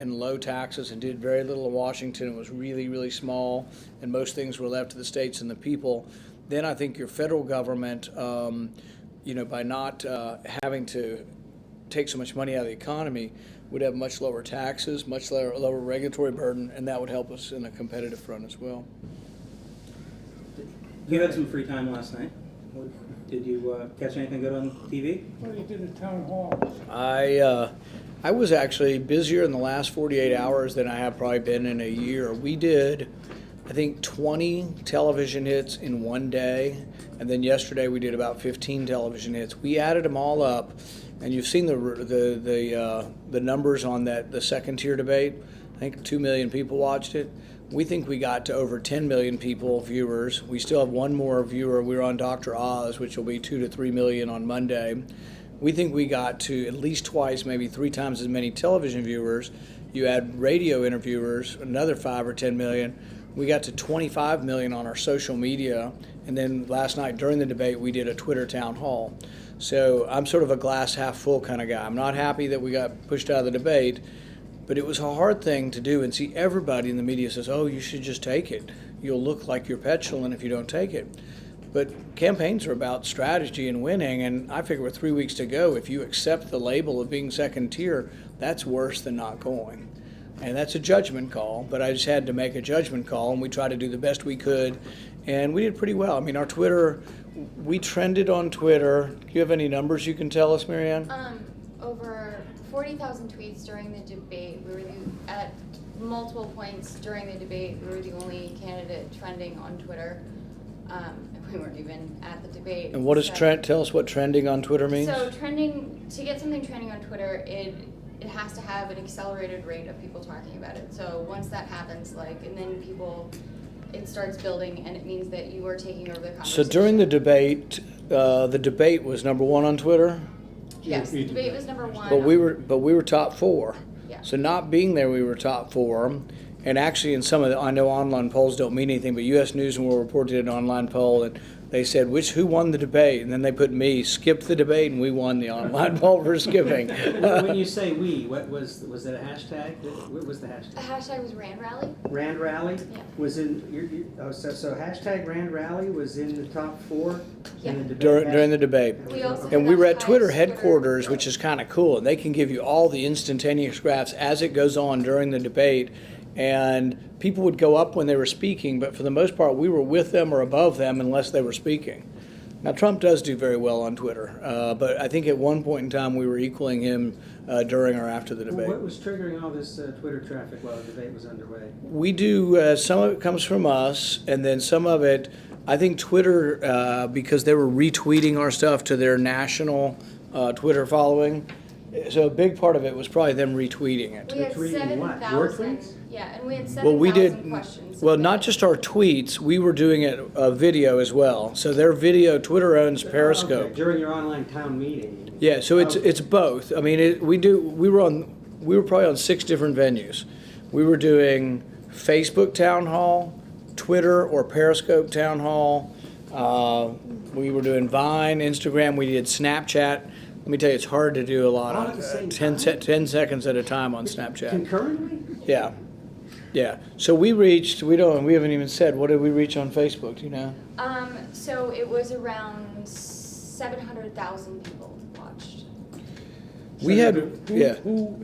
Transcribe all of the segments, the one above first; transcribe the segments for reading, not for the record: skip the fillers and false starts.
and low taxes and did very little in Washington and was really, really small, and most things were left to the states and the people, then I think your federal government, by not having to take so much money out of the economy, would have much lower taxes, much lower regulatory burden, and that would help us in a competitive front as well. You had some free time last night. Did you catch anything good on TV? Well, you did a town hall. I was actually busier in the last 48 hours than I have probably been in a year. We did, I think, 20 television hits in one day, and then yesterday we did about 15 television hits. We added them all up, and you've seen the numbers on the second tier debate. I think 2 million people watched it. We think we got to over 10 million viewers. We still have one more viewer. We're on Dr. Oz, which will be 2 to 3 million on Monday. We think we got to at least twice, maybe 3 times as many television viewers. You add radio interviewers, another 5 or 10 million. We got to 25 million on our social media. And then last night during the debate, we did a Twitter town hall. So I'm sort of a glass half full kind of guy. I'm not happy that we got pushed out of the debate, but it was a hard thing to do. And see, everybody in the media says, oh, you should just take it. You'll look like you're petulant if you don't take it. But campaigns are about strategy and winning, and I figure with 3 weeks to go, if you accept the label of being second tier, that's worse than not going. And that's a judgment call, but I just had to make a judgment call, and we tried to do the best we could, and we did pretty well. I mean, our Twitter, we trended on Twitter. Do you have any numbers you can tell us, Marianne? Over 40,000 tweets during the debate. At multiple points during the debate, we were the only candidate trending on Twitter. We weren't even at the debate. And what does tell us what trending on Twitter means? So to get something trending on Twitter, it has to have an accelerated rate of people talking about it. So once that happens, and then it starts building, and it means that you are taking over the conversation. So during the debate was number 1 on Twitter? Yes, the debate was number 1. But we were top 4. Yeah. So not being there, we were top 4. And actually, in some of I know online polls don't mean anything, but U.S. News and World Report did an online poll, and they said, who won the debate? And then they put me, skipped the debate, and we won the online poll for skipping. When you say we, what was it a hashtag? What was the hashtag? The hashtag was Rand Rally. Rand Rally? Yeah. Was in, so hashtag Rand Rally was in the top 4 Yeah. in the debate? During the debate. We also And we had were the at Twitter highest headquarters, Twitter- which is kind of cool. And they can give you all the instantaneous graphs as it goes on during the debate. And people would go up when they were speaking, but for the most part, we were with them or above them unless they were speaking. Now, Trump does do very well on Twitter, but I think at one point in time we were equaling him during or after the debate. What was triggering all this Twitter traffic while the debate was underway? We do, some of it comes from us, and then some of it, I think Twitter, because they were retweeting our stuff to their national Twitter following, so a big part of it was probably them retweeting it. We had Retweeting what? Your 7,000. tweets? Yeah, and we had Well, we 7,000 did, questions. well, not just our tweets, we were doing it video as well. So their video, Twitter owns Periscope. Okay, during your online town meeting. Yeah, so Okay. it's both. I mean, we were probably on 6 different venues. We were doing Facebook town hall, Twitter or Periscope town hall. We were doing Vine, Instagram. We did Snapchat. Let me tell you, it's hard to do a lot All on at the same 10 seconds at a time on Snapchat. Concurrently? Yeah. Yeah. So we haven't even said, what did we reach on Facebook, do you know? So it was around 700,000 people watched. Who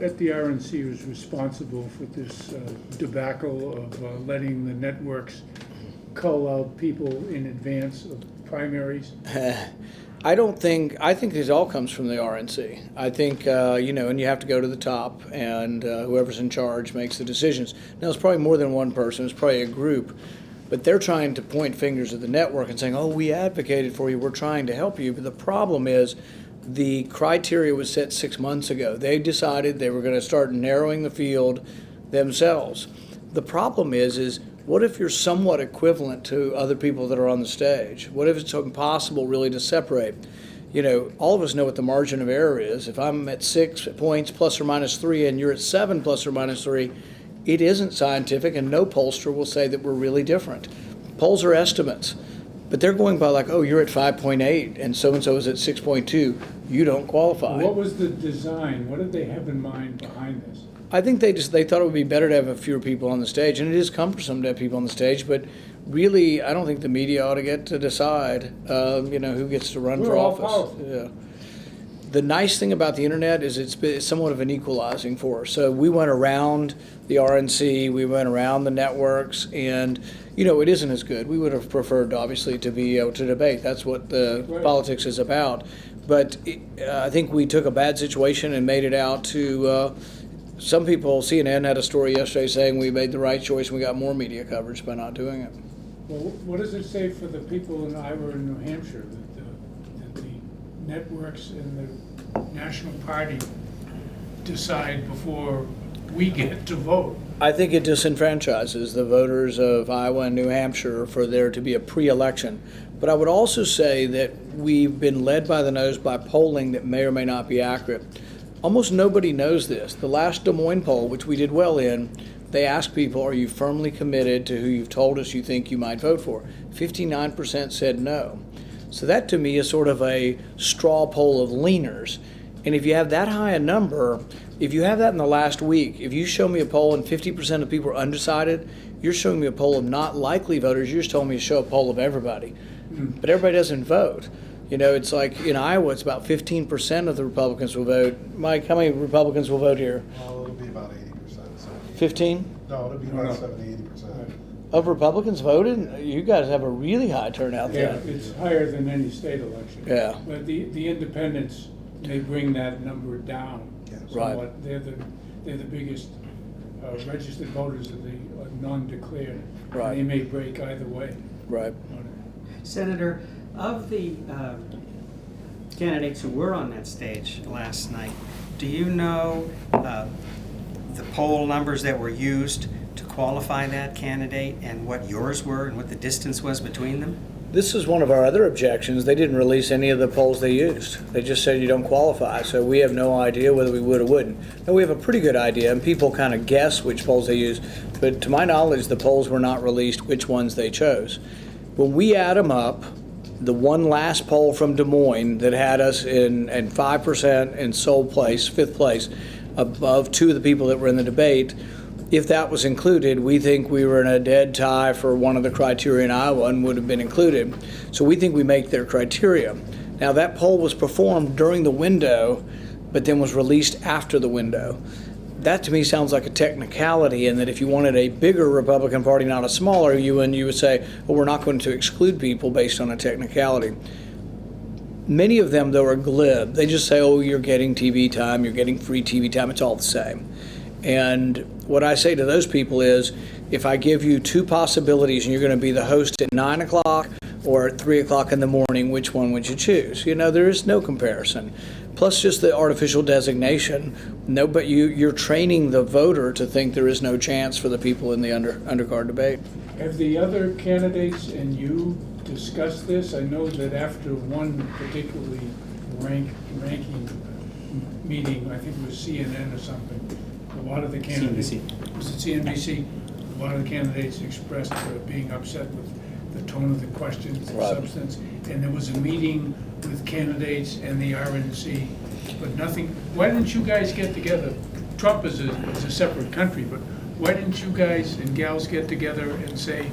at the RNC was responsible for this debacle of letting the networks cull out people in advance of primaries? I think this all comes from the RNC. I think, and you have to go to the top, and whoever's in charge makes the decisions. Now, it's probably more than one person, it's probably a group, but they're trying to point fingers at the network and saying, oh, we advocated for you, we're trying to help you. But the problem is the criteria was set 6 months ago. They decided they were going to start narrowing the field themselves. The problem is what if you're somewhat equivalent to other people that are on the stage? What if it's impossible really to separate? All of us know what the margin of error is. If I'm at 6 points plus or minus 3 and you're at 7 plus or minus 3, it isn't scientific, and no pollster will say that we're really different. Polls are estimates, but they're going by you're at 5.8 and so-and-so is at 6.2. You don't qualify. What was the design? What did they have in mind behind this? I think they thought it would be better to have fewer people on the stage, and it is cumbersome to have people on the stage. But really, I don't think the media ought to get to decide, who gets to run We're for all office. powerful. Yeah. The nice thing about the internet is it's somewhat of an equalizing force. So we went around the RNC, we went around the networks, and it isn't as good. We would have preferred, obviously, to be able to debate. That's what the Right. politics is about. But I think we took a bad situation and made it out to. Some people, CNN had a story yesterday saying we made the right choice and we got more media coverage by not doing it. Well, what does it say for the people in Iowa and New Hampshire, that the networks and the National Party decide before we get to vote? I think it disenfranchises the voters of Iowa and New Hampshire for there to be a pre-election. But I would also say that we've been led by the nose by polling that may or may not be accurate. Almost nobody knows this. The last Des Moines poll, which we did well in, they asked people, are you firmly committed to who you've told us you think you might vote for? 59% said no. So that to me is sort of a straw poll of leaners. And if you have that high a number, if you have that in the last week, if you show me a poll and 50% of people are undecided, you're showing me a poll of not likely voters. You're just telling me to show a poll of everybody. But everybody doesn't vote. It's like in Iowa, it's about 15% of the Republicans will vote. Mike, how many Republicans will vote here? Well, it'll be about 80%. 15? No, it'll be about 70-80%. Of Republicans voted? You guys have a really high turnout Yeah, there. it's higher than any state election. Yeah. But the independents, they bring that number down Yes. Right. somewhat. They're the biggest registered voters of the non-declared. Right. They may break either way. Right. on it. Senator, of the candidates who were on that stage last night, do you know the poll numbers that were used to qualify that candidate and what yours were and what the distance was between them? This is one of our other objections. They didn't release any of the polls they used. They just said you don't qualify, so we have no idea whether we would or wouldn't. Now, we have a pretty good idea, and people kind of guess which polls they use, but to my knowledge, the polls were not released which ones they chose. When we add them up, the one last poll from Des Moines that had us in 5% in sole place, fifth place, above two of the people that were in the debate, if that was included, we think we were in a dead tie for one of the criteria in Iowa and would have been included. So we think we make their criteria. Now, that poll was performed during the window, but then was released after the window. That to me sounds like a technicality, in that if you wanted a bigger Republican Party, not a smaller, you would say, well, we're not going to exclude people based on a technicality. Many of them, though, are glib. They just say, oh, you're getting TV time, you're getting free TV time, it's all the same. And what I say to those people is, if I give you two possibilities and you're going to be the host at 9 o'clock or at 3 o'clock in the morning, which one would you choose? There is no comparison. Plus just the artificial designation. No, but you're training the voter to think there is no chance for the people in the undercard debate. Have the other candidates and you discussed this? I know that after one particularly ranking meeting, I think it was CNN or something, a lot of the candidates, was it CNBC? A lot of the candidates expressed being upset with the tone of the questions, the Right. substance, and there was a meeting with candidates and the RNC, but nothing. Why didn't you guys get together? Trump is a separate country, but why didn't you guys and gals get together and say,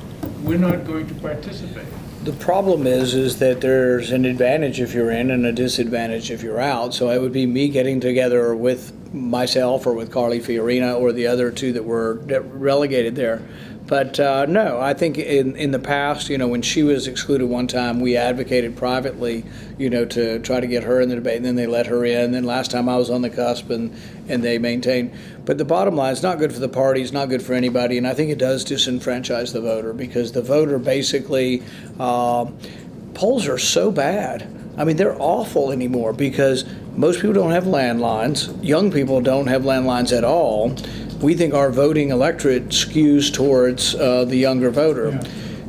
we're not going to participate? The problem is that there's an advantage if you're in and a disadvantage if you're out. So it would be me getting together with myself or with Carly Fiorina or the other two that were relegated there. But no, I think in the past, when she was excluded one time, we advocated privately, to try to get her in the debate, and then they let her in. And then last time I was on the cusp, and they maintained. But the bottom line, it's not good for the party, it's not good for anybody, and I think it does disenfranchise the voter, because the voter basically, polls are so bad. I mean, they're awful anymore because most people don't have landlines. Young people don't have landlines at all. We think our voting electorate skews towards the younger voter. Yeah.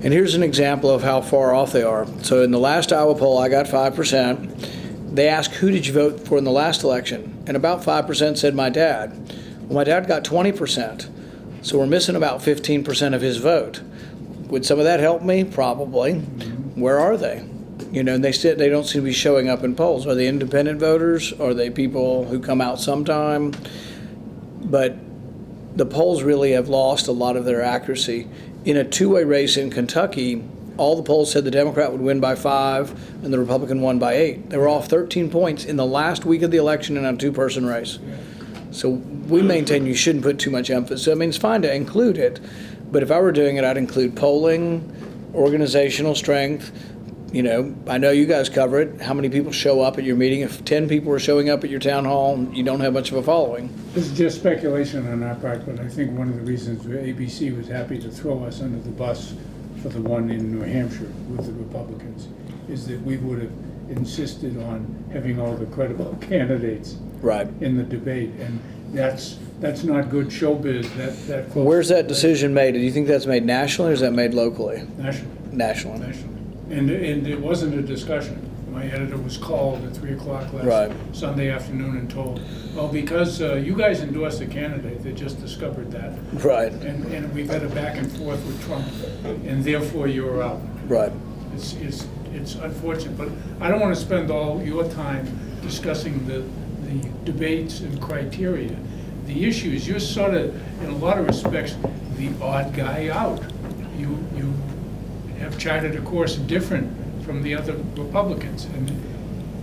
And here's an example of how far off they are. So in the last Iowa poll, I got 5%. They asked, who did you vote for in the last election? And about 5% said my dad. Well, my dad got 20%. So we're missing about 15% of his vote. Would some of that help me? Probably. Where are they? And they don't seem to be showing up in polls. Are they independent voters? Are they people who come out sometime? But the polls really have lost a lot of their accuracy. In a two-way race in Kentucky, all the polls said the Democrat would win by 5 and the Republican won by 8. They were off 13 points in the last week of the election in a two-person race. So we maintain you shouldn't put too much emphasis. I mean, it's fine to include it, but if I were doing it, I'd include polling, organizational strength. You know, I know you guys cover it. How many people show up at your meeting? If 10 people are showing up at your town hall, you don't have much of a following. This is just speculation on our part, but I think one of the reasons ABC was happy to throw us under the bus for the one in New Hampshire with the Republicans is that we would have insisted on having all the credible candidates Right. in the debate, and that's not good showbiz. That close. Where's that decision made? Do you think that's made nationally or is that made locally? Nationally. Nationally. And it wasn't a discussion. My editor was called at 3 o'clock last Right. Sunday afternoon and told, well, because you guys endorsed the candidate, they just discovered that. Right. And we've had a back and forth with Trump, and therefore you're out. Right. It's unfortunate, but I don't want to spend all your time discussing the debates and criteria. The issue is you're sort of, in a lot of respects, the odd guy out. You have charted a course different from the other Republicans. And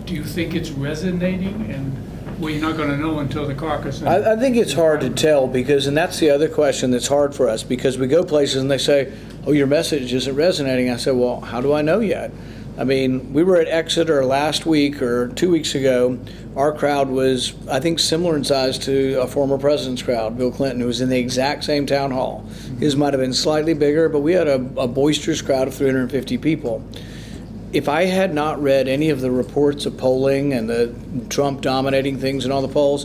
do you think it's resonating? And well, you're not going to know until the caucus. I think it's hard to tell because, and that's the other question that's hard for us because we go places and they say, oh, your message isn't resonating. I said, well, how do I know yet? I mean, we were at Exeter last week or 2 weeks ago. Our crowd was, I think, similar in size to a former president's crowd, Bill Clinton, who was in the exact same town hall. His might have been slightly bigger, but we had a boisterous crowd of 350 people. If I had not read any of the reports of polling and the Trump dominating things in all the polls,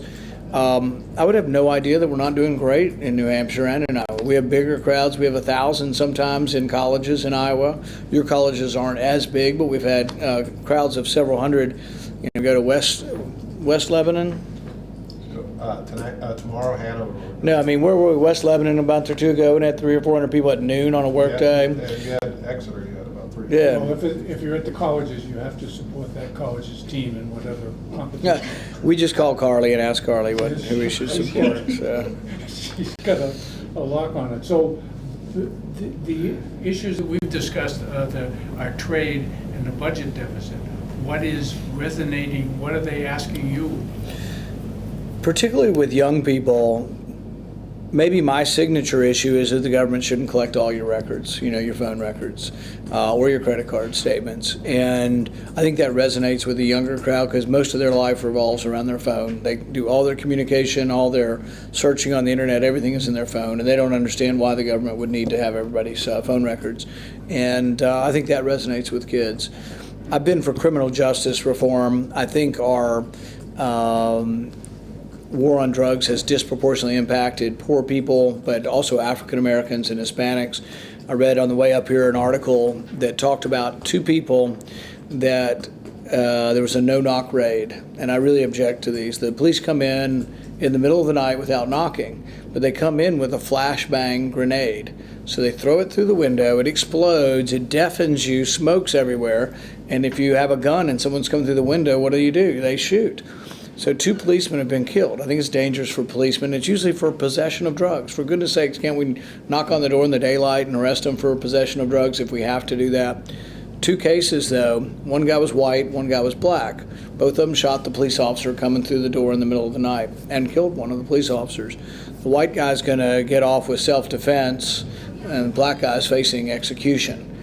I would have no idea that we're not doing great in New Hampshire and in Iowa. We have bigger crowds. We have 1,000 sometimes in colleges in Iowa. Your colleges aren't as big, but we've had crowds of several hundred. You know, go to West Lebanon. Tomorrow, Hanover. No, I mean, where were we? West Lebanon a month or two ago, and had 300 or 400 people at noon on a work day. You had Exeter, you had about 3. Yeah. Well, if you're at the colleges, you have to support that college's team in whatever Yeah, competition. we just call Carly and ask Carly who we should support. So. She's got a lock on it. So the issues that we've discussed are our trade and the budget deficit. What is resonating? What are they asking you? Particularly with young people, maybe my signature issue is that the government shouldn't collect all your records, you know, your phone records or your credit card statements. And I think that resonates with the younger crowd because most of their life revolves around their phone. They do all their communication, all their searching on the internet, everything is in their phone, and they don't understand why the government would need to have everybody's phone records. And I think that resonates with kids. I've been for criminal justice reform. I think our war on drugs has disproportionately impacted poor people, but also African Americans and Hispanics. I read on the way up here an article that talked about 2 people that there was a no-knock raid, and I really object to these. The police come in the middle of the night without knocking, but they come in with a flashbang grenade. So they throw it through the window, it explodes, it deafens you, smokes everywhere, and if you have a gun and someone's coming through the window, what do? They shoot. So 2 policemen have been killed. I think it's dangerous for policemen. It's usually for possession of drugs. For goodness sakes, can't we knock on the door in the daylight and arrest them for possession of drugs if we have to do that? 2 cases, though. One guy was white, one guy was black. Both of them shot the police officer coming through the door in the middle of the night and killed one of the police officers. The white guy's going to get off with self-defense, and the black guy's facing execution.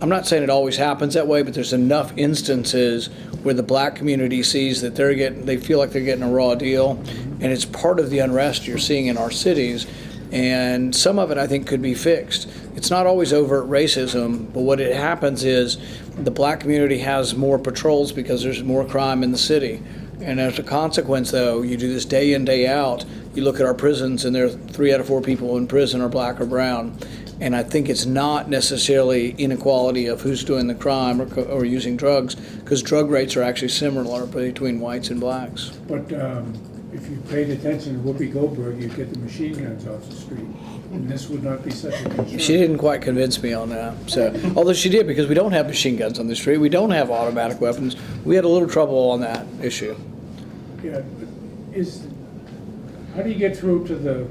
I'm not saying it always happens that way, but there's enough instances where the black community sees that they feel like they're getting a raw deal, and it's part of the unrest you're seeing in our cities. And some of it, I think, could be fixed. It's not always overt racism, but what it happens is the black community has more patrols because there's more crime in the city. And as a consequence, though, you do this day in, day out. You look at our prisons, and there are 3 out of 4 people in prison are black or brown. And I think it's not necessarily inequality of who's doing the crime or using drugs, because drug rates are actually similar between whites and blacks. But if you paid attention to Whoopi Goldberg, you'd get the machine guns off the street. And this would not be such a concern. She didn't quite convince me on that. So, although she did, because we don't have machine guns on the street, we don't have automatic weapons. We had a little trouble on that issue. Yeah, how do you get through to the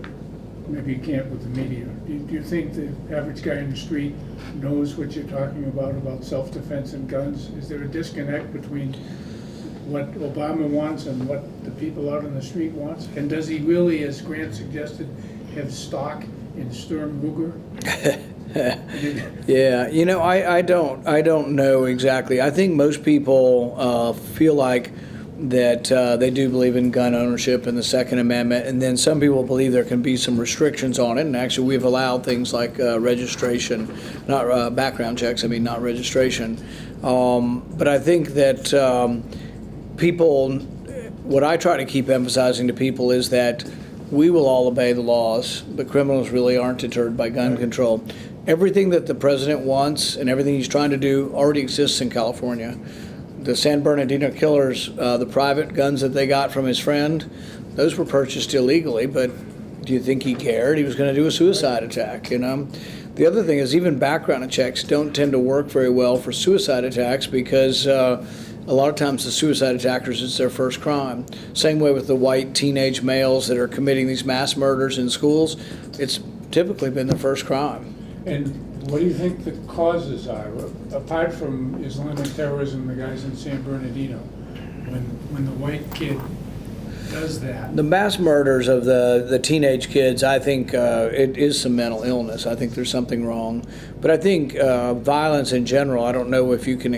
maybe you can't with the media. Do you think the average guy in the street knows what you're talking about self-defense and guns? Is there a disconnect between what Obama wants and what the people out on the street wants? And does he really, as Grant suggested, have stock in Sturm Ruger? Yeah, you know, I don't know exactly. I think most people feel like that they do believe in gun ownership and the Second Amendment, and then some people believe there can be some restrictions on it. And actually, we've allowed things like registration, not background checks. I mean, not registration. But I think that people, what I try to keep emphasizing to people is that we will all obey the laws, but criminals really aren't deterred by gun control. Everything that the president wants and everything he's trying to do already exists in California. The San Bernardino killers, the private guns that they got from his friend, those were purchased illegally, but do you think he cared? He was going to do a suicide attack, you know? The other thing is even background checks don't tend to work very well for suicide attacks because a lot of times the suicide attackers, it's their first crime. Same way with the white teenage males that are committing these mass murders in schools. It's typically been their first crime. And what do you think the causes are, apart from Islamic terrorism, the guys in San Bernardino, when the white kid does that? The mass murders of the teenage kids, I think it is some mental illness. I think there's something wrong. But I think violence in general, I don't know if you can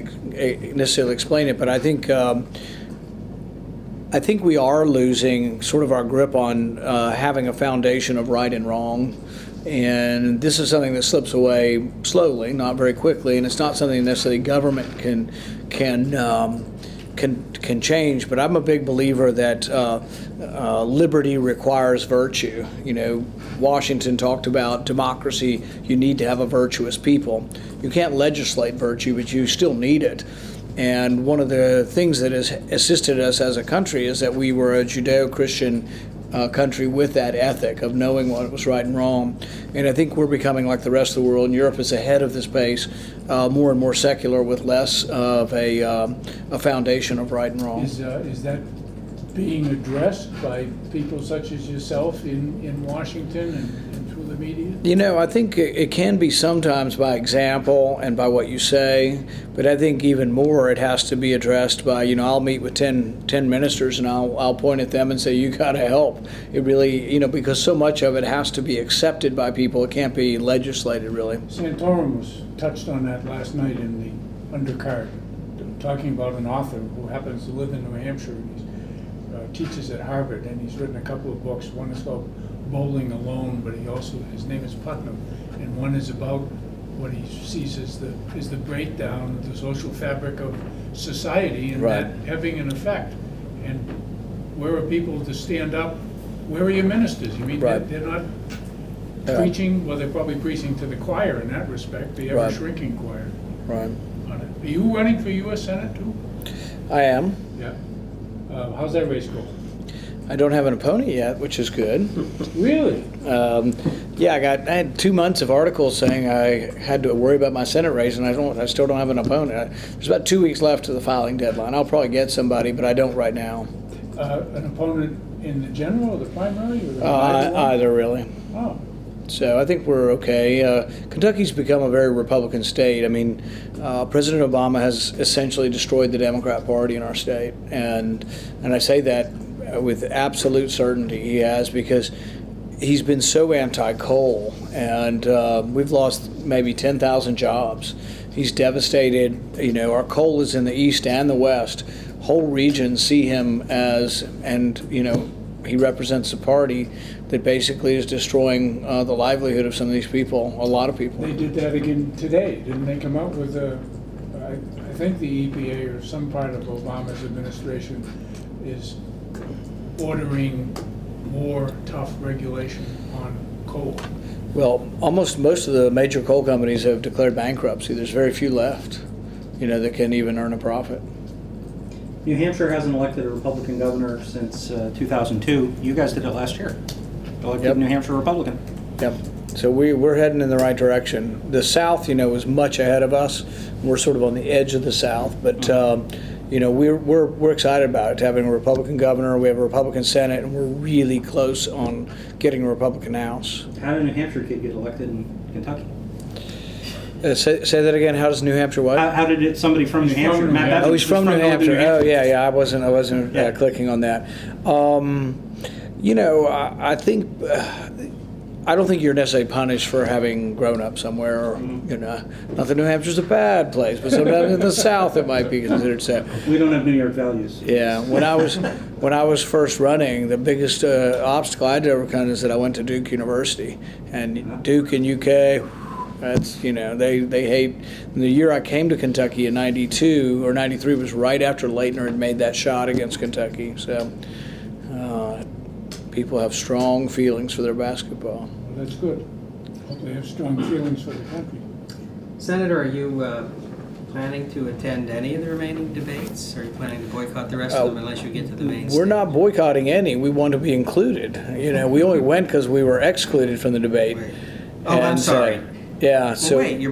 necessarily explain it, but I think we are losing sort of our grip on having a foundation of right and wrong. And this is something that slips away slowly, not very quickly, and it's not something necessarily government can change. But I'm a big believer that liberty requires virtue. You know, Washington talked about democracy. You need to have a virtuous people. You can't legislate virtue, but you still need it. And one of the things that has assisted us as a country is that we were a Judeo-Christian country with that ethic of knowing what was right and wrong. And I think we're becoming like the rest of the world, and Europe is ahead of this pace, more and more secular with less of a foundation of right and wrong. Is that being addressed by people such as yourself in Washington and through the media? You know, I think it can be sometimes by example and by what you say, but I think even more it has to be addressed by, you know, I'll meet with 10 ministers and I'll point at them and say, you got to help. It really, you know, because so much of it has to be accepted by people. It can't be legislated, really. Santorum was touched on that last night in the undercard, talking about an author who happens to live in New Hampshire. Teaches at Harvard, and he's written a couple of books. One is called Bowling Alone, but his name is Putnam, and one is about what he sees as the breakdown of the social fabric of society, and right. that having an effect. And where are people to stand up? Where are your ministers? You mean right. they're not preaching? Well, they're probably preaching to the choir in that respect, the ever-shrinking choir. Right. Are you running for U.S. Senate too? I am. Yeah. How's that race going? I don't have an opponent yet, which is good. Really? Yeah, I had 2 months of articles saying I had to worry about my Senate race, and I still don't have an opponent. There's about 2 weeks left to the filing deadline. I'll probably get somebody, but I don't right now. An opponent in the general or the primary? Or either, really. Oh. So I think we're okay. Kentucky's become a very Republican state. I mean, President Obama has essentially destroyed the Democrat Party in our state, and I say that with absolute certainty he has, because he's been so anti-coal, and we've lost maybe 10,000 jobs. He's devastated. You know, our coal is in the east and the west. Whole regions see him as, and you know, he represents a party that basically is destroying the livelihood of some of these people, a lot of people. They did that again today. Didn't they come out with I think the EPA or some part of Obama's administration is ordering more tough regulation on coal. Well, almost most of the major coal companies have declared bankruptcy. There's very few left, you know, that can even earn a profit. New Hampshire hasn't elected a Republican governor since 2002. You guys did it last year. Elected New Hampshire Republican. Yep. So we're heading in the right direction. The South, you know, is much ahead of us. We're sort of on the edge of the South, but we're excited about it, having a Republican governor. We have a Republican Senate, and we're really close on getting a Republican House. How did a New Hampshire kid get elected in Kentucky? Say that again. How does New Hampshire what? How did somebody from New Hampshire? from Matt New Bevins Oh, he's from New Hampshire. Oh, yeah. I wasn't Yeah. clicking on that. I think I don't think you're necessarily punished for having grown up somewhere. Or, not that New Hampshire's a bad place, but sometimes in the South it might be considered so. We don't have New York values. Yeah, when I was first running, the biggest obstacle I had to overcome is that I went to Duke University, and Duke and UK. That's they hate. And the year I came to Kentucky in '92 or '93 was right after Leitner had made that shot against Kentucky. So people have strong feelings for their basketball. Well, that's good. Hope they have strong feelings for the country. Senator, are you planning to attend any of the remaining debates? Or are you planning to boycott the rest of them unless you get to the main We're stage? not boycotting any. We want to be included. We only went because we were excluded from the debate. Wait. Oh, I'm And, sorry. Yeah. Well, So. wait, you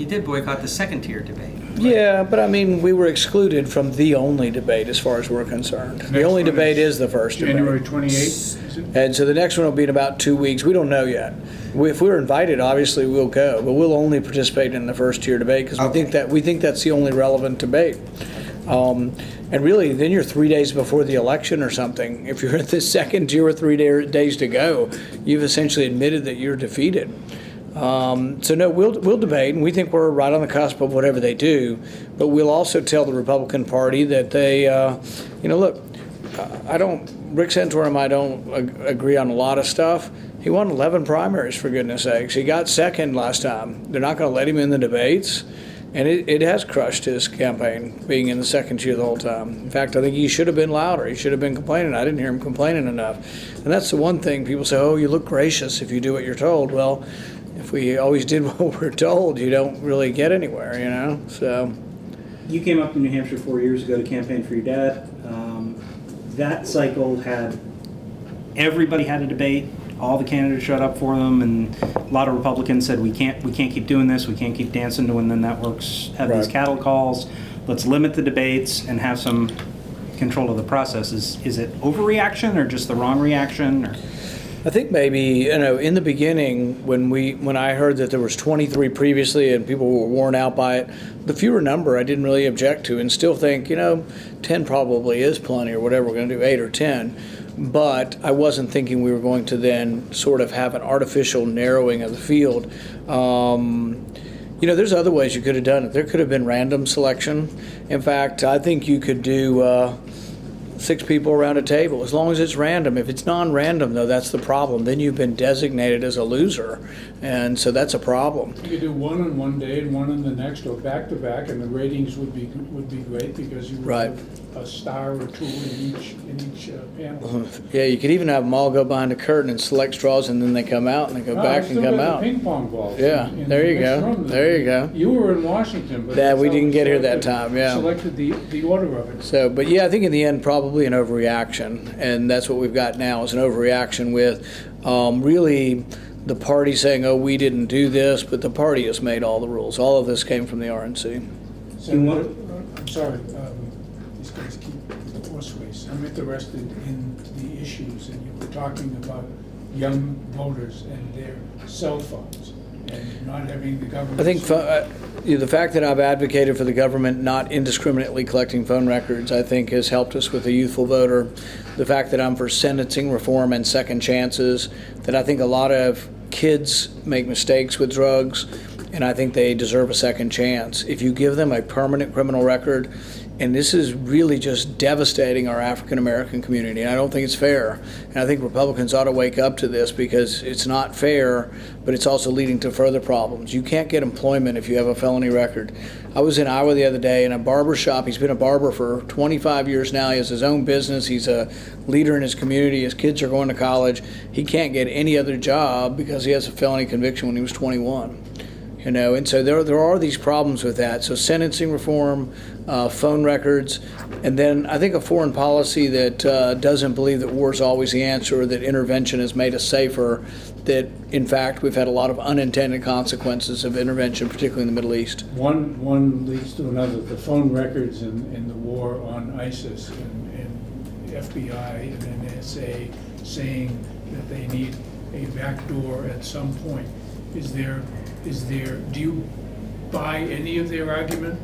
did boycott the second tier debate. Yeah, but I mean, we were excluded from the only debate as far as we're concerned. The Next only one debate is is the first January debate. 28th, is it? And so the next one will be in about 2 weeks. We don't know yet. If we're invited, obviously we'll go, but we'll only participate in the first tier debate because we think that's the only relevant debate. And really, then you're 3 days before the election or something. If you're at the second tier with 3 days to go, you've essentially admitted that you're defeated. So no, we'll debate, and we think we're right on the cusp of whatever they do. But we'll also tell the Republican Party that they, look, Rick Santorum, I don't agree on a lot of stuff. He won 11 primaries, for goodness sakes. He got second last time. They're not going to let him in the debates, and it has crushed his campaign, being in the second tier the whole time. In fact, I think he should have been louder. He should have been complaining. I didn't hear him complaining enough. And that's the one thing people say, oh, you look gracious if you do what you're told. Well, if we always did what we're told, you don't really get anywhere, So You came up to New Hampshire 4 years ago to campaign for your dad. That cycle everybody had a debate. All the candidates showed up for them, and a lot of Republicans said, we can't keep doing this. We can't keep dancing to when the networks have these Right. cattle calls. Let's limit the debates and have some control of the process. Is it overreaction or just the wrong reaction? Or? I think maybe, in the beginning, when I heard that there was 23 previously and people were worn out by it, the fewer number I didn't really object to, and still think, 10 probably is plenty, or whatever we're going to do, 8 or 10. But I wasn't thinking we were going to then sort of have an artificial narrowing of the field. There's other ways you could have done it. There could have been random selection. In fact, I think you could do 6 people around a table, as long as it's random. If it's non-random, though, that's the problem. Then you've been designated as a loser, and so that's a problem. You could do one on one day and one on the next, or back to back, and the ratings would be great because you would Right. have a star or two in each panel. Yeah, you could even have them all go behind a curtain and select straws, and then they come out, and they go back and come out. Ping pong balls. Yeah, in there the you next go. room. There you go. You were in Washington, but Yeah, that's we how didn't get here that selected- time, yeah. Selected the order of it. So, but yeah, I think in the end, probably an overreaction, and that's what we've got now is an overreaction with really the party saying, "Oh, we didn't do this," but the party has made all the rules. All of this came from the RNC. Senator, I'm sorry, these guys keep horseways. I'm interested in the issues, and you were talking about young voters and their cell phones and not having the government. I think the fact that I've advocated for the government not indiscriminately collecting phone records, I think, has helped us with the youthful voter. The fact that I'm for sentencing reform and second chances, that I think a lot of kids make mistakes with drugs, and I think they deserve a second chance. If you give them a permanent criminal record, and this is really just devastating our African American community, and I don't think it's fair. And I think Republicans ought to wake up to this because it's not fair, but it's also leading to further problems. You can't get employment if you have a felony record. I was in Iowa the other day in a barber shop. He's been a barber for 25 years now. He has his own business. He's a leader in his community. His kids are going to college. He can't get any other job because he has a felony conviction when he was 21. And so there are these problems with that. So sentencing reform, phone records, and then I think a foreign policy that doesn't believe that war is always the answer, or that intervention has made us safer, that in fact we've had a lot of unintended consequences of intervention, particularly in the Middle East. One leads to another. The phone records in the war on ISIS, and FBI and NSA saying that they need a backdoor at some point. Do you buy any of their argument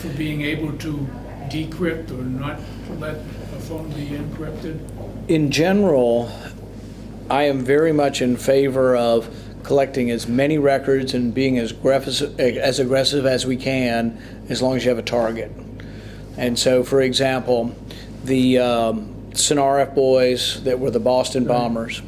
for being able to decrypt or not let a phone be encrypted? In general, I am very much in favor of collecting as many records and being as aggressive as we can, as long as you have a target. And so, for example, the Sonarif boys that were the Boston bombers,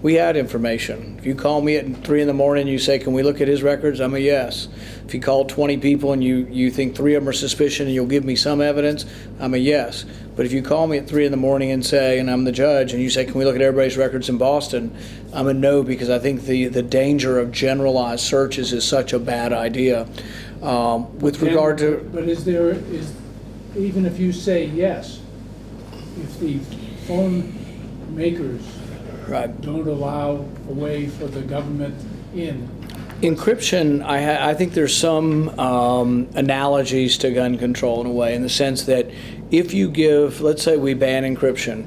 we had information. If you call me at 3 in the morning and you say, can we look at his records? I'm a yes. If you call 20 people and you think 3 of them are suspicious and you'll give me some evidence, I'm a yes. But if you call me at 3 in the morning and say, and I'm the judge, and you say, can we look at everybody's records in Boston? I'm a no, because I think the danger of generalized searches is such a bad idea. With regard to... But even if you say yes, if the phone makers Right. don't allow a way for the government in. Encryption, I think there's some analogies to gun control in a way, in the sense that if you give, let's say we ban encryption,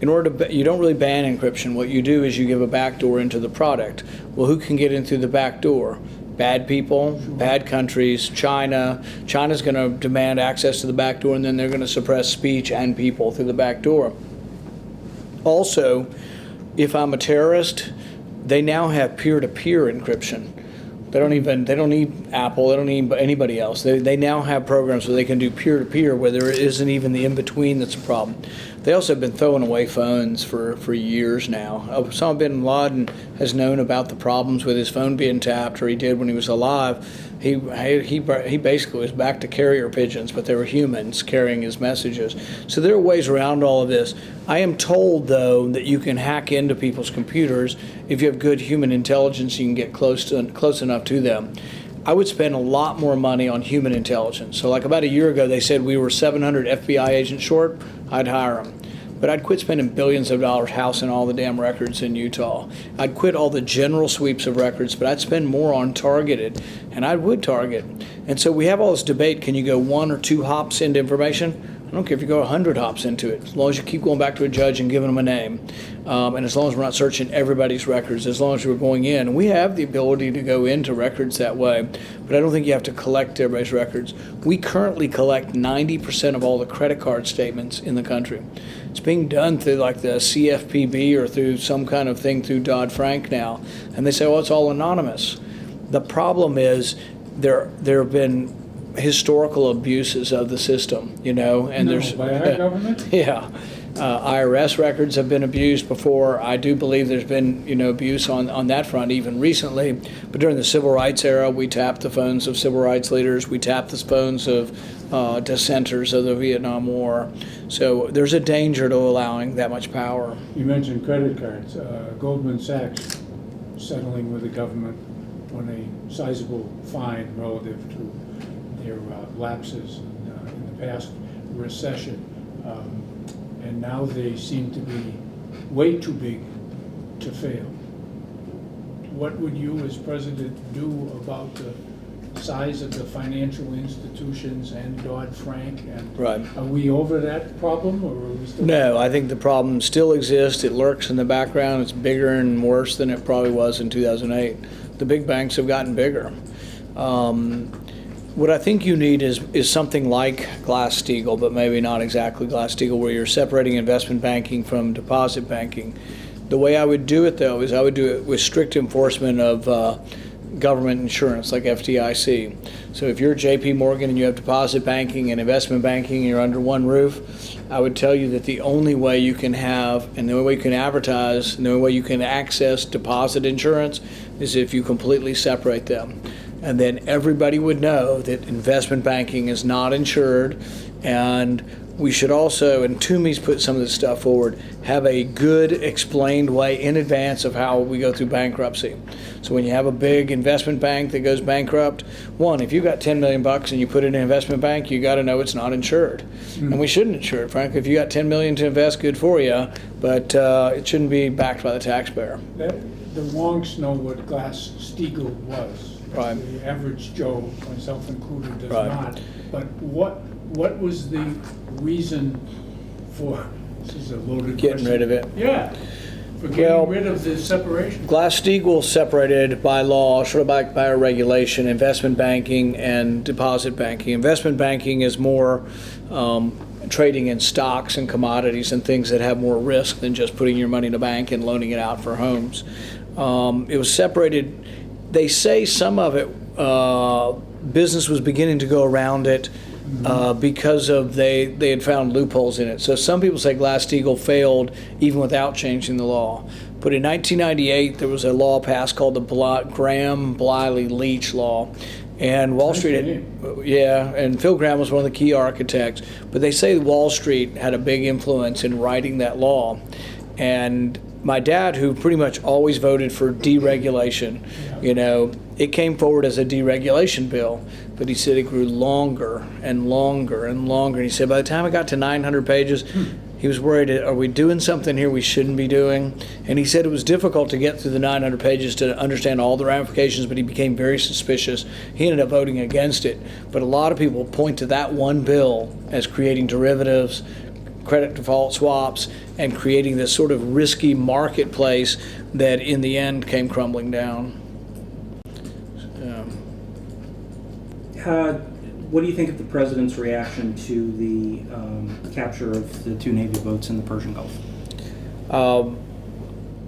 you don't really ban encryption. What you do is you give a backdoor into the product. Well, who can get in through the back door? Bad people, bad countries, China. China's going to demand access to the back door, and then they're going to suppress speech and people through the back door. Also, if I'm a terrorist, they now have peer-to-peer encryption. They don't need Apple, they don't need anybody else. They now have programs where they can do peer-to-peer, where there isn't even the in-between that's a problem. They also have been throwing away phones for years now. Osama bin Laden has known about the problems with his phone being tapped, or he did when he was alive. He basically was back to carrier pigeons, but they were humans carrying his messages. So there are ways around all of this. I am told, though, that you can hack into people's computers. If you have good human intelligence, you can get close enough to them. I would spend a lot more money on human intelligence. So like about a year ago, they said we were 700 FBI agents short. I'd hire them. But I'd quit spending billions of dollars housing all the damn records in Utah. I'd quit all the general sweeps of records, but I'd spend more on targeted, and I would target. And so we have all this debate, can you go 1 or 2 hops into information? I don't care if you go 100 hops into it, as long as you keep going back to a judge and giving them a name. And as long as we're not searching everybody's records, as long as we're going in. We have the ability to go into records that way, but I don't think you have to collect everybody's records. We currently collect 90% of all the credit card statements in the country. It's being done through like the CFPB or through some kind of thing through Dodd-Frank now. And they say, well, it's all anonymous. The problem is there have been historical abuses of the system, and there's by our government? Yeah. IRS records have been abused before. I do believe there's been, abuse on that front even recently. But during the civil rights era, we tapped the phones of civil rights leaders. We tapped the phones of dissenters of the Vietnam War. So there's a danger to allowing that much power. You mentioned credit cards. Goldman Sachs settling with the government on a sizable fine relative to their lapses in the past recession. And now they seem to be way too big to fail. What would you as president do about the size of the financial institutions and Dodd-Frank? And Right. Are we over that problem, or are we still? No, I think the problem still exists. It lurks in the background. It's bigger and worse than it probably was in 2008. The big banks have gotten bigger. What I think you need is something like Glass-Steagall, but maybe not exactly Glass-Steagall, where you're separating investment banking from deposit banking. The way I would do it, though, is I would do it with strict enforcement of government insurance, like FDIC. So if you're JP Morgan and you have deposit banking and investment banking and you're under one roof, I would tell you that the only way you can have, and the only way you can advertise, and the only way you can access deposit insurance is if you completely separate them. And then everybody would know that investment banking is not insured, and we should also, and Toomey's put some of this stuff forward, have a good explained way in advance of how we go through bankruptcy. So when you have a big investment bank that goes bankrupt, one, if you've got $10 million and you put it in an investment bank, you got to know it's not insured. And we shouldn't insure it, frankly. If you got $10 million to invest, good for you, but it shouldn't be backed by the taxpayer. The wonks know what Glass-Steagall was. Right. The average Joe, myself included, does Right. not. But what was the reason for, this is a loaded Getting question. rid of it. Yeah, for Well, getting rid of the separation. Glass-Steagall separated by law, sort of by a regulation, investment banking and deposit banking. Investment banking is more trading in stocks and commodities and things that have more risk than just putting your money in a bank and loaning it out for homes. It was separated. They say some of it, business was beginning to go around it because of they had found loopholes in it. So some people say Glass-Steagall failed even without changing the law. But in 1998, there was a law passed called the Graham-Bliley-Leach law. And Wall Street, and Phil Graham was one of the key architects. But they say Wall Street had a big influence in writing that law. And my dad, who pretty much always voted for deregulation, it came forward as a deregulation bill, but he said it grew longer and longer and longer. And he said by the time it got to 900 pages, he was worried, are we doing something here we shouldn't be doing? And he said it was difficult to get through the 900 pages to understand all the ramifications, but he became very suspicious. He ended up voting against it. But a lot of people point to that one bill as creating derivatives, credit default swaps, and creating this sort of risky marketplace that in the end came crumbling down. What do you think of the president's reaction to the capture of the 2 Navy boats in the Persian Gulf?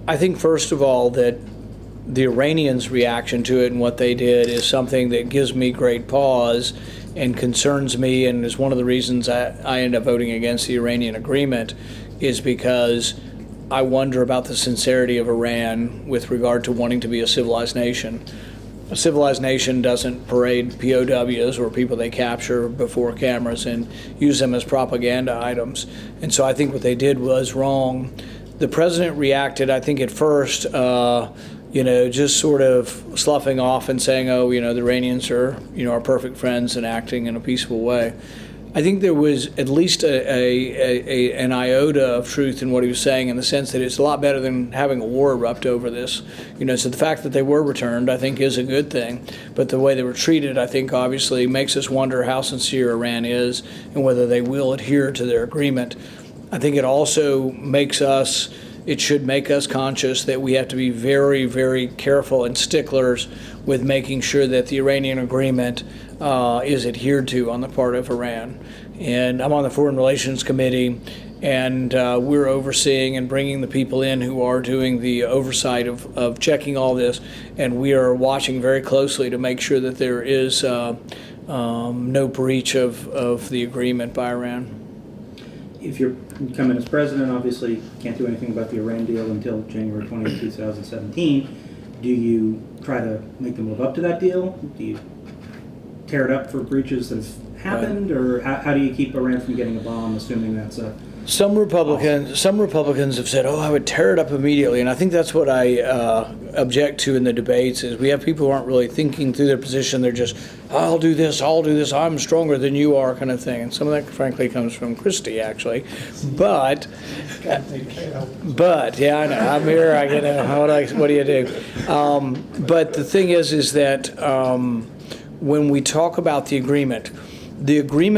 I think, first of all, that the Iranians' reaction to it and what they did is something that gives me great pause and concerns me, and is one of the reasons I ended up voting against the Iranian agreement, is because I wonder about the sincerity of Iran with regard to wanting to be a civilized nation. A civilized nation doesn't parade POWs or people they capture before cameras and use them as propaganda items. And so I think what they did was wrong. The president reacted, I think, at first, just sort of sloughing off and saying, the Iranians are, our perfect friends and acting in a peaceful way. I think there was at least an iota of truth in what he was saying, in the sense that it's a lot better than having a war erupt over this. So the fact that they were returned, I think, is a good thing. But the way they were treated, I think, obviously makes us wonder how sincere Iran is and whether they will adhere to their agreement. I think it also should make us conscious that we have to be very, very careful and sticklers with making sure that the Iranian agreement is adhered to on the part of Iran. And I'm on the Foreign Relations Committee, and we're overseeing and bringing the people in who are doing the oversight of checking all this, and we are watching very closely to make sure that there is no breach of the agreement by Iran. If you're coming as president, obviously can't do anything about the Iran deal until January 20, 2017. Do you try to make them live up to that deal? Do you tear it up for breaches that have happened, or how do you keep Iran from getting a bomb, assuming that's a... Some Republicans have said, I would tear it up immediately, and I think that's what I object to in the debates, is we have people who aren't really thinking through their position. They're just, I'll do this, I'm stronger than you are, kind of thing. And some of that, frankly, comes from Christie, actually. But yeah, I know, I'm here, what do you do? But the thing is that when we talk about the agreement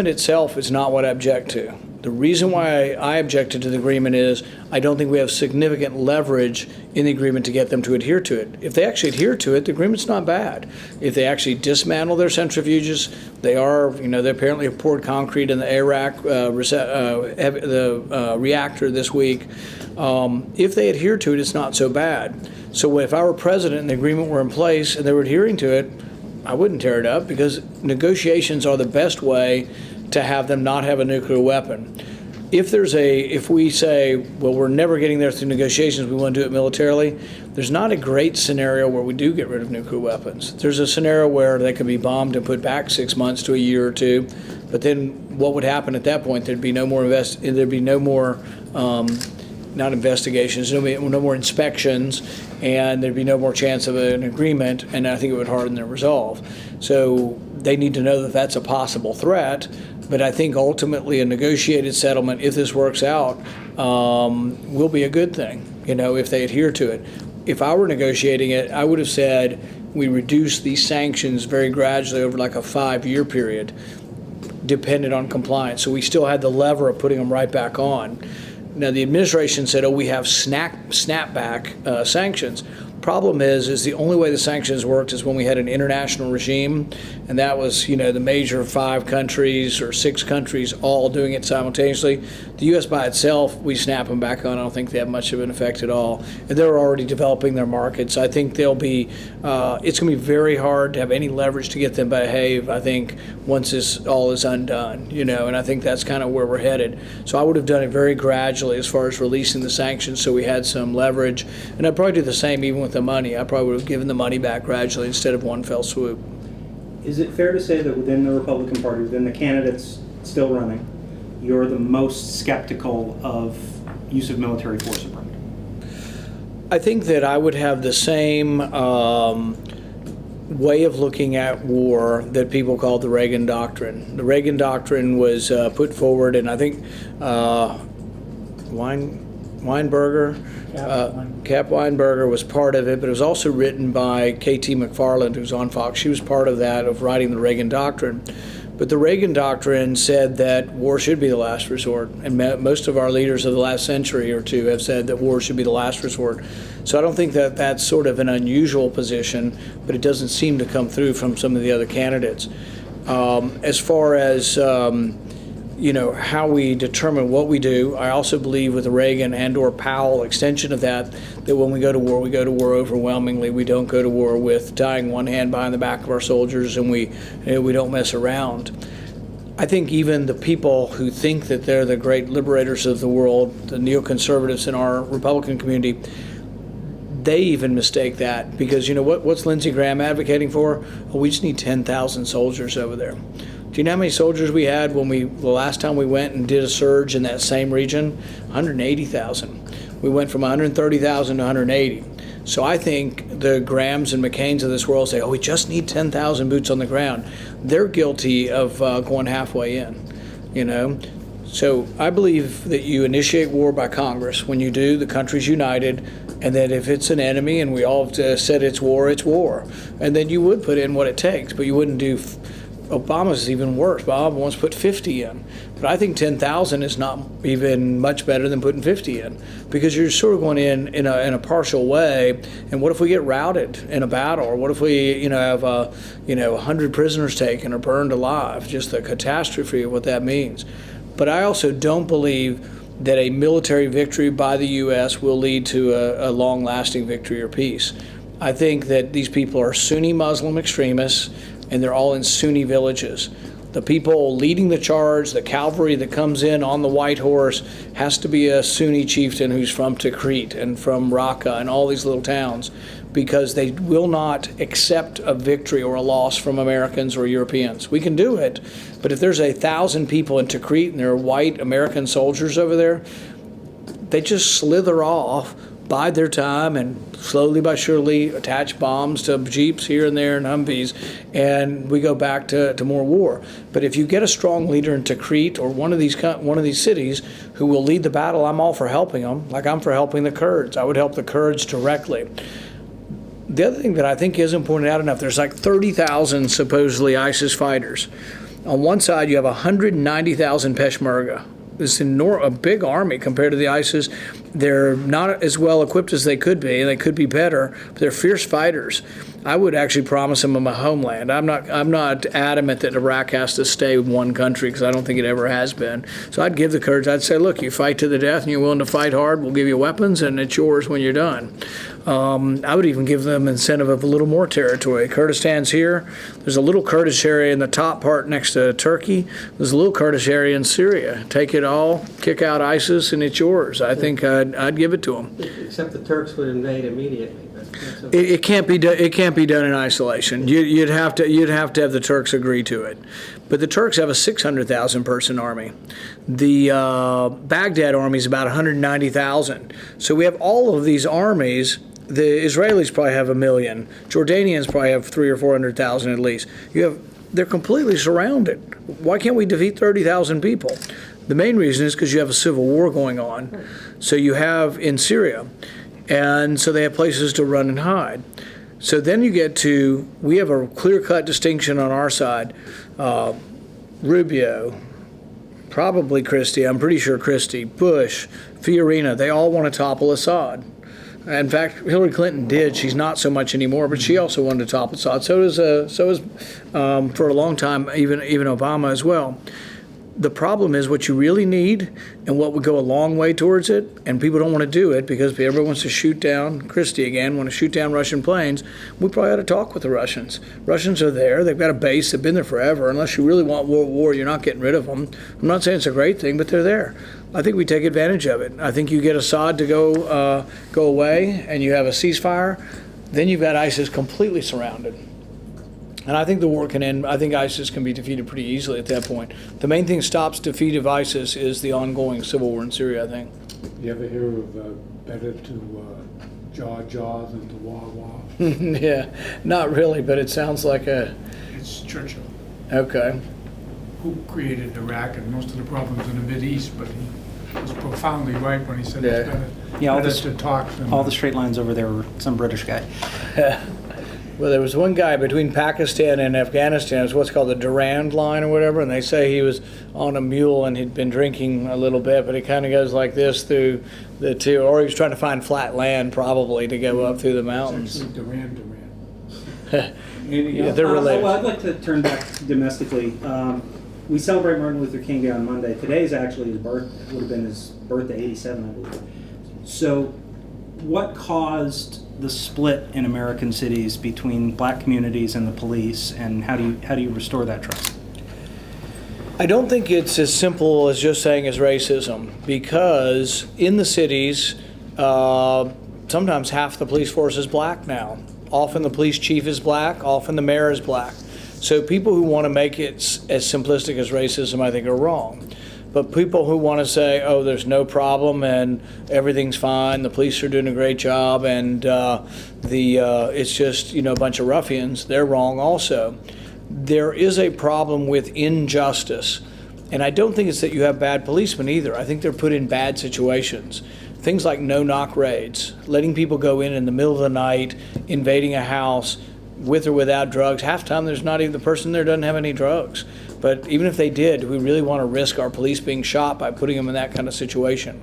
itself is not what I object to. The reason why I objected to the agreement is I don't think we have significant leverage in the agreement to get them to adhere to it. If they actually adhere to it, the agreement's not bad. If they actually dismantle their centrifuges, they apparently have poured concrete in the Iraq reactor this week. If they adhere to it, it's not so bad. So if I were president and the agreement were in place and they were adhering to it, I wouldn't tear it up, because negotiations are the best way to have them not have a nuclear weapon. If we say, well, we're never getting there through negotiations, we want to do it militarily, there's not a great scenario where we do get rid of nuclear weapons. There's a scenario where they could be bombed and put back 6 months to a year or two, But then what would happen at that point? There'd be no more not investigations, no more inspections, and there'd be no more chance of an agreement, and I think it would harden their resolve. So they need to know that that's a possible threat, but I think ultimately a negotiated settlement, if this works out, will be a good thing, if they adhere to it. If I were negotiating it, I would have said we reduce these sanctions very gradually over like a 5-year period, dependent on compliance. So we still had the lever of putting them right back on. Now, the administration said, we have snapback sanctions. Problem is the only way the sanctions worked is when we had an international regime, and that was, the major 5 countries or 6 countries all doing it simultaneously. The U.S. by itself, we snap them back on. I don't think they have much of an effect at all. And they're already developing their markets. I think they'll be, it's going to be very hard to have any leverage to get them to behave, I think, once this all is undone, and I think that's kind of where we're headed. So I would have done it very gradually as far as releasing the sanctions so we had some leverage. And I'd probably do the same even with the money. I probably would have given the money back gradually instead of one fell swoop. Is it fair to say that within the Republican Party, within the candidates still running, you're the most skeptical of use of military force abroad? I think that I would have the same way of looking at war that people call the Reagan Doctrine. The Reagan Doctrine was put forward, and I think Cap Weinberger was part of it, but it was also written by K.T. McFarland, who's on Fox. She was part of that, of writing the Reagan Doctrine. But the Reagan Doctrine said that war should be the last resort, and most of our leaders of the last century or two have said that war should be the last resort. So I don't think that that's sort of an unusual position, but it doesn't seem to come through from some of the other candidates. As far as how we determine what we do, I also believe with the Reagan and or Powell extension of that when we go to war overwhelmingly. We don't go to war with tying one hand behind the back of our soldiers, and we don't mess around. I think even the people who think that they're the great liberators of the world, the neoconservatives in our Republican community, they even mistake that, because what's Lindsey Graham advocating for? We just need 10,000 soldiers over there. Do you know how many soldiers we had the last time we went and did a surge in that same region? 180,000. We went from 130,000 to 180. So I think the Grahams and McCains of this world say, we just need 10,000 boots on the ground. They're guilty of going halfway in, So I believe that you initiate war by Congress. When you do, the country's united, and that if it's an enemy and we all have said it's war, it's war. And then you would put in what it takes, but you wouldn't do. Obama's even worse. Obama wants to put 50 in. But I think 10,000 is not even much better than putting 50 in, because you're sort of going in a partial way. And what if we get routed in a battle? Or what if we have 100 prisoners taken or burned alive? Just the catastrophe of what that means. But I also don't believe that a military victory by the U.S. will lead to a long-lasting victory or peace. I think that these people are Sunni Muslim extremists, and they're all in Sunni villages. The people leading the charge, the cavalry that comes in on the white horse, has to be a Sunni chieftain who's from Tikrit and from Raqqa and all these little towns, because they will not accept a victory or a loss from Americans or Europeans. We can do it, but if there's 1,000 people in Tikrit and there are white American soldiers over there, they just slither off, bide their time, and slowly but surely attach bombs to Jeeps here and there and Humvees, and we go back to more war. But if you get a strong leader in Tikrit or one of these cities who will lead the battle, I'm all for helping them, like I'm for helping the Kurds. I would help the Kurds directly. The other thing that I think isn't pointed out enough, there's like 30,000 supposedly ISIS fighters. On one side, you have 190,000 Peshmerga. It's a big army compared to the ISIS. They're not as well equipped as they could be, and they could be better, but they're fierce fighters. I would actually promise them a homeland. I'm not adamant that Iraq has to stay one country, because I don't think it ever has been. So I'd give the Kurds, I'd say, look, you fight to the death and you're willing to fight hard, we'll give you weapons and it's yours when you're done. I would even give them incentive of a little more territory. Kurdistan's here. There's a little Kurdish area in the top part next to Turkey. There's a little Kurdish area in Syria. Take it all, kick out ISIS, and it's yours. I think I'd give it to them. Except the Turks would invade immediately. But that's okay. It can't be done. It can't be done in isolation. You'd have to have the Turks agree to it. But the Turks have a 600,000 person army. The Baghdad army is about 190,000. So we have all of these armies. The Israelis probably have 1 million. Jordanians probably have 300,000 or 400,000 at least. They're completely surrounded. Why can't we defeat 30,000 people? The main reason is because you have a civil war going on. So you have in Syria, and so they have places to run and hide. So then you get to, we have a clear-cut distinction on our side. Rubio, probably Christie, I'm pretty sure Christie, Bush, Fiorina, they all want to topple Assad. In fact, Hillary Clinton did. She's not so much anymore, but she also wanted to topple Assad. So is for a long time even Obama as well. The problem is what you really need and what would go a long way towards it, and people don't want to do it because everyone wants to shoot down, Christie again, want to shoot down Russian planes. We probably ought to talk with the Russians. Russians are there. They've got a base. They've been there forever. Unless you really want World War, you're not getting rid of them. I'm not saying it's a great thing, but they're there. I think we take advantage of it. I think you get Assad to go away and you have a ceasefire, then you've got ISIS completely surrounded. And I think the war can end. I think ISIS can be defeated pretty easily at that point. The main thing stops defeat of ISIS is the ongoing civil war in Syria, I think. You ever hear of better to jaw than to wah. Yeah, not really, but it sounds like a... It's Churchill, Okay. who created Iraq and most of the problems in the Mideast, but he was profoundly right when he said Yeah. it's better, Yeah, all better this- to talk than... All the straight lines over there were some British guy. Well, there was one guy between Pakistan and Afghanistan. It was what's called the Durand Line or whatever, and they say he was on a mule and he'd been drinking a little bit, but it kind of goes like this through the two, or he was trying to find flat land probably to go up through the It's mountains. actually Duran. Anything Yeah, else? they're related. Well, I'd like to turn back domestically. We celebrate Martin Luther King Day on Monday. Today's actually his would have been his birthday, 87, I believe. So, what caused the split in American cities between black communities and the police, and how do you restore that trust? I don't think it's as simple as just saying it's racism, because in the cities, sometimes half the police force is black now. Often the police chief is black, often the mayor is black. So people who want to make it as simplistic as racism, I think, are wrong. But people who want to say, oh, there's no problem and everything's fine, the police are doing a great job, and it's just, a bunch of ruffians, they're wrong also. There is a problem with injustice. And I don't think it's that you have bad policemen either. I think they're put in bad situations. Things like no-knock raids, letting people go in the middle of the night, invading a house with or without drugs. Half the time there's not even, the person there doesn't have any drugs. But even if they did, do we really want to risk our police being shot by putting them in that kind of situation?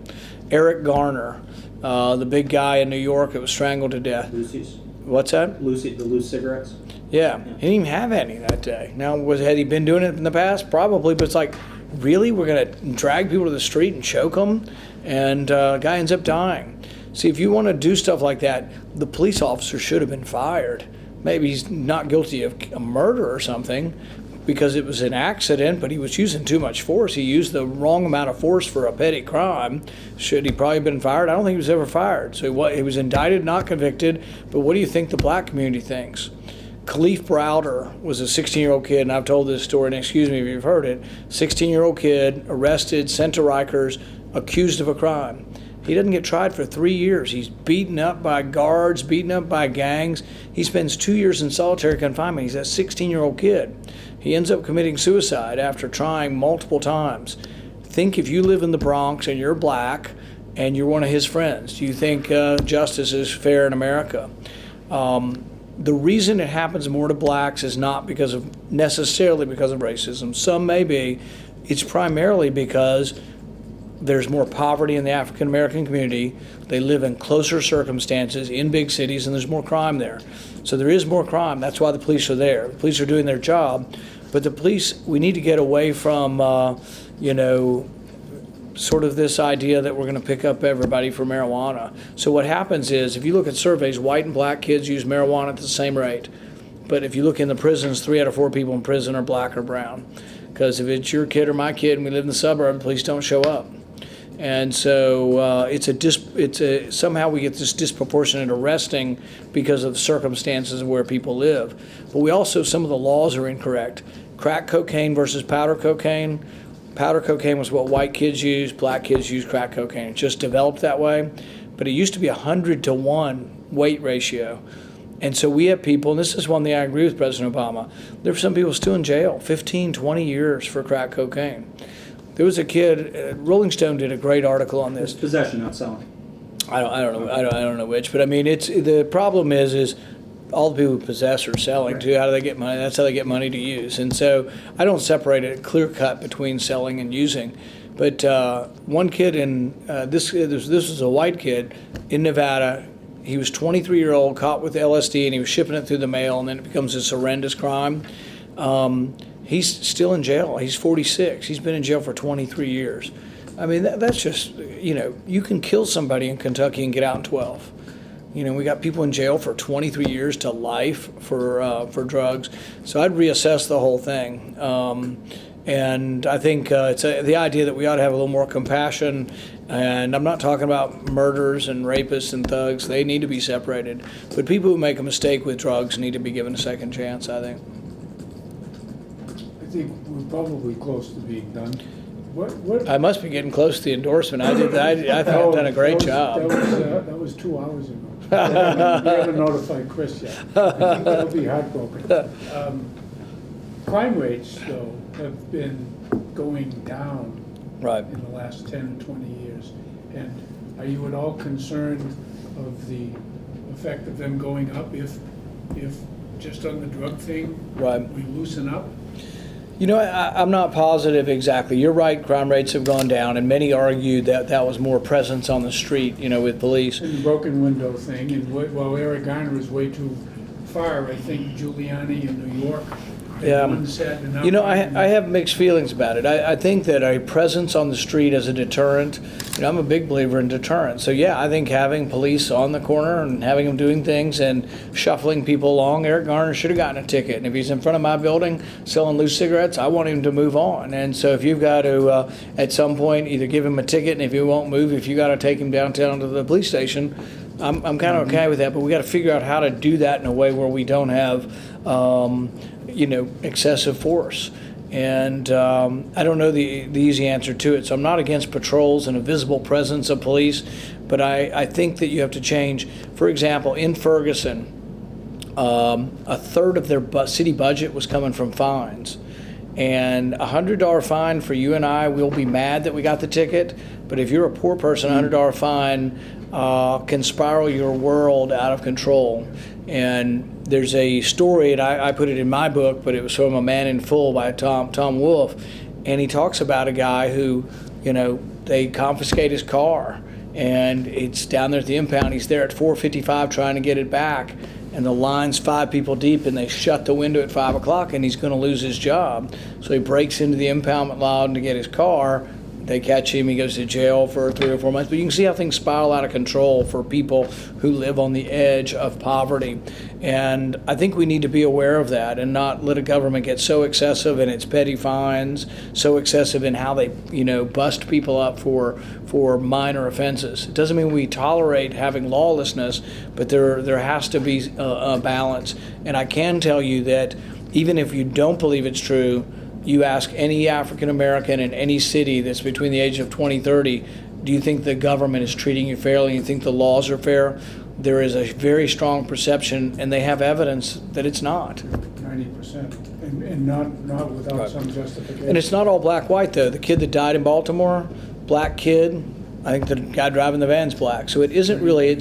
Eric Garner, the big guy in New York that was strangled to death. Lucy's? What's that? The loose cigarettes? Yeah, he didn't even have any that day. Now, had he been doing it in the past? Probably, but it's like, really? We're going to drag people to the street and choke them? And a guy ends up dying. See, if you want to do stuff like that, the police officer should have been fired. Maybe he's not guilty of a murder or something because it was an accident, but he was using too much force. He used the wrong amount of force for a petty crime. Should he probably have been fired? I don't think he was ever fired. So he was indicted, not convicted. But what do you think the black community thinks? Khalif Browder was a 16-year-old kid, and I've told this story, and excuse me if you've heard it. 16-year-old kid, arrested, sent to Rikers, accused of a crime. He doesn't get tried for 3 years. He's beaten up by guards, beaten up by gangs. He spends 2 years in solitary confinement. He's a 16-year-old kid. He ends up committing suicide after trying multiple times. Think if you live in the Bronx and you're black and you're one of his friends, do you think justice is fair in America? The reason it happens more to blacks is not necessarily because of racism. Some may be. It's primarily because there's more poverty in the African American community. They live in closer circumstances in big cities, and there's more crime there. So there is more crime. That's why the police are there. The police are doing their job. But the police, we need to get away from, sort of this idea that we're going to pick up everybody for marijuana. So what happens is, if you look at surveys, white and black kids use marijuana at the same rate. But if you look in the prisons, 3 out of 4 people in prison are black or brown. Because if it's your kid or my kid and we live in the suburb, the police don't show up. And so somehow we get this disproportionate arresting because of the circumstances of where people live. But we also, some of the laws are incorrect. Crack cocaine versus powder cocaine. Powder cocaine was what white kids use, black kids use crack cocaine. It just developed that way. But it used to be 100-to-1 weight ratio. And so we have people, and this is one thing I agree with President Obama, there are some people still in jail, 15, 20 years for crack cocaine. There was a kid, Rolling Stone did a great article on It's this. possession, not selling. I don't know which, but I mean, the problem is all the people who possess are selling too. How do they get money? That's how they get money to use. And so I don't separate it clear cut between selling and using. But one kid this was a white kid in Nevada. He was 23-year-old, caught with LSD, and he was shipping it through the mail, and then it becomes this horrendous crime. He's still in jail. He's 46. He's been in jail for 23 years. I mean, that's just, you can kill somebody in Kentucky and get out in 12. We got people in jail for 23 years to life for drugs. So I'd reassess the whole thing. And I think it's the idea that we ought to have a little more compassion. And I'm not talking about murderers and rapists and thugs. They need to be separated. But people who make a mistake with drugs need to be given a second chance, I think. I think we're probably close to being done. What? I must be getting close to the endorsement. I thought I've done a great job. That was 2 hours ago. We haven't notified Chris yet. He'll be heartbroken. Crime rates, though, have been going down Right. in the last 10 or 20 years. And are you at all concerned of the effect of them going up if just on the drug thing, Right. we loosen up? I'm not positive exactly. You're right, crime rates have gone down, and many argue that was more presence on the street, with police. And the broken window thing, and while Eric Garner is way too far, I think Giuliani in New York, Yeah. one said enough. I have mixed feelings about it. I think that a presence on the street as a deterrent, I'm a big believer in deterrent. So yeah, I think having police on the corner and having them doing things and shuffling people along, Eric Garner should have gotten a ticket. And if he's in front of my building selling loose cigarettes, I want him to move on. And so if you've got to, at some point, either give him a ticket, and if he won't move, if you got to take him downtown to the police station, I'm kind of okay with that. But we got to figure out how to do that in a way where we don't have excessive force. And I don't know the easy answer to it. So I'm not against patrols and a visible presence of police, but I think that you have to change. For example, in Ferguson, a third of their city budget was coming from fines. And a $100 fine for you and I, we'll be mad that we got the ticket. But if you're a poor person, a $100 fine can spiral your world out of control. And there's a story, and I put it in my book, but it was from A Man in Full by Tom Wolfe, and he talks about a guy who, they confiscate his car, and it's down there at the impound. He's there at 4:55 trying to get it back, and the line's 5 people deep, and they shut the window at 5 o'clock, and he's going to lose his job. So he breaks into the impoundment lot to get his car. They catch him, he goes to jail for 3 or 4 months. But you can see how things spiral out of control for people who live on the edge of poverty. And I think we need to be aware of that and not let a government get so excessive in its petty fines, so excessive in how they, bust people up for minor offenses. It doesn't mean we tolerate having lawlessness, but there has to be a balance. And I can tell you that even if you don't believe it's true, you ask any African American in any city that's between the age of 20-30, do you think the government is treating you fairly? You think the laws are fair? There is a very strong perception, and they have evidence that it's not. 90%, and not without Right. some justification. And it's not all black-white, though. The kid that died in Baltimore, black kid, I think the guy driving the van's black. So it isn't really,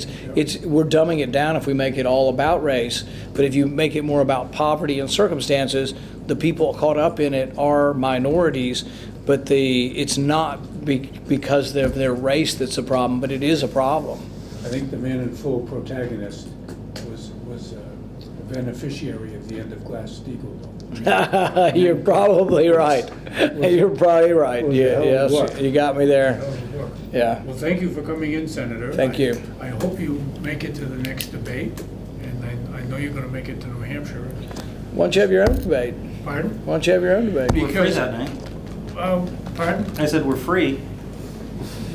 we're dumbing it down if we make it all about race. But if you make it more about poverty and circumstances, the people caught up in it are minorities, but it's not because of their race that's a problem, but it is a problem. I think the Man in Full protagonist was a beneficiary of the end of Glass-Steagall. You're probably right. You're probably right. was a hell of a Yes, work. you got me there. Hell of a book. Yeah. Well, thank you for coming in, Senator. Thank you. I hope you make it to the next debate, and I know you're going to make it to New Hampshire. Why don't you have your own debate? Pardon? Why don't you have your own debate? We're free that night. Pardon? I said we're free.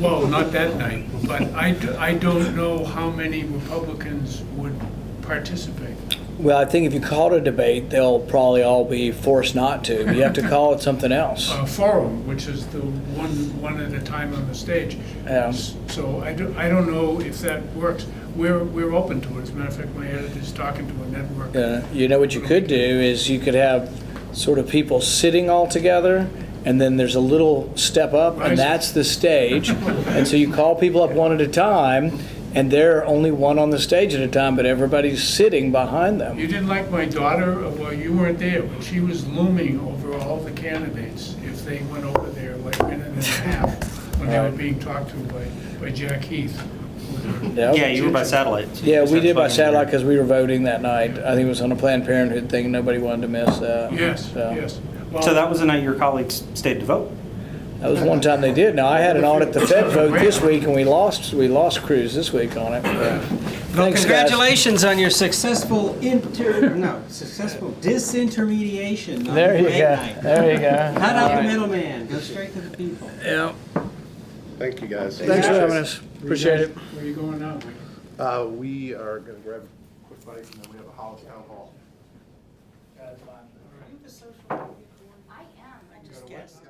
Well, not that night, but I don't know how many Republicans would participate. Well, I think if you call it a debate, they'll probably all be forced not to. You have to call it something else. Forum, which is the one at a time on the stage. Yeah. So I don't know if that works. We're open to it. As a matter of fact, my editor's talking to a network. You know what you could do is you could have sort of people sitting all together, and then there's a little step up, Right. and that's the stage. And so you call people up one at a time, and they're only one on the stage at a time, but everybody's sitting behind them. You didn't like my daughter, well, you weren't there, but she was looming over all the candidates if they went over there like a minute and a half when they were being talked to by Jack Heath. Yep. Yeah, you were by satellite. so you Yeah, just we had to did by plug in satellite there. because we were voting that night. I think it was on a Planned Parenthood thing. Nobody wanted to miss that. Yes, So, yes. Well, So that was the night your colleagues stayed to vote. That was one time they did. Now I had it on at the Fed vote this week, and we lost Cruz this week on it. Well, Thanks, guys. congratulations on your successful successful disintermediation on There you debate go. night. There you go. Cut out All the right. middleman, go straight to the people. Yeah. Thank you, guys. Thanks for having us. Appreciate it. Where are you going now, Mike? We are gonna grab a quick bite, and then we have a Hollis Town Hall. I am. Just guess.